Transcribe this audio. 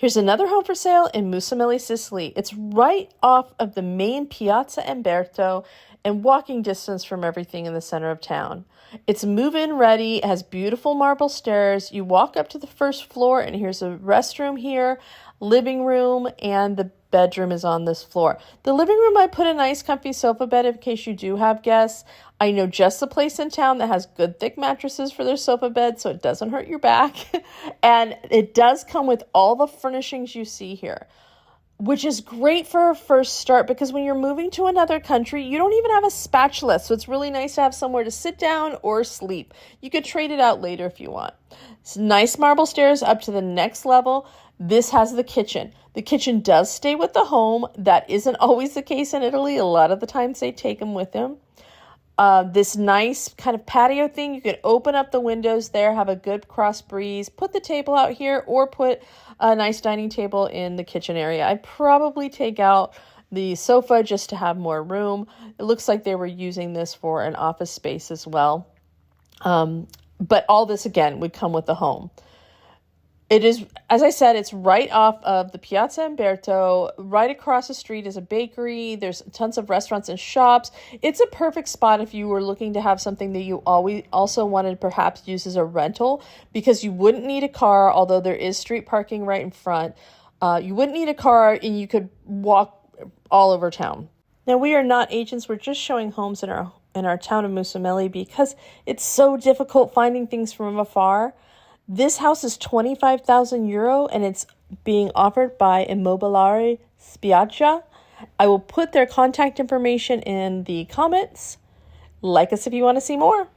Here's another home for sale in Mussomeli, Sicily. It's right off of the main Piazza Umberto and walking distance from everything in the center of town. It's move-in ready, it has beautiful marble stairs. You walk up to the first floor and here's a restroom here, living room, and the bedroom is on this floor. The living room, I put a nice comfy sofa bed in case you do have guests. I know just the place in town that has good thick mattresses for their sofa bed so it doesn't hurt your back. And it does come with all the furnishings you see here, which is great for a first start because when you're moving to another country, you don't even have a spatula. So it's really nice to have somewhere to sit down or sleep. You could trade it out later if you want. It's nice marble stairs up to the next level. This has the kitchen. The kitchen does stay with the home. That isn't always the case in Italy. A lot of the times they take them with them. This nice kind of patio thing, you can open up the windows there, have a good cross breeze, put the table out here, or put a nice dining table in the kitchen area. I'd probably take out the sofa just to have more room. It looks like they were using this for an office space as well. But all this, again, would come with the home. It is, as I said, it's right off of the Piazza Umberto. Right across the street is a bakery. There's tons of restaurants and shops. It's a perfect spot if you were looking to have something that you always also wanted to perhaps use as a rental because you wouldn't need a car, although there is street parking right in front. You wouldn't need a car and you could walk all over town. Now, we are not agents. We're just showing homes in our town of Mussomeli because it's so difficult finding things from afar. This house is €25,000 and it's being offered by Immobiliare Spiaggia. I will put their contact information in the comments. Like us if you want to see more.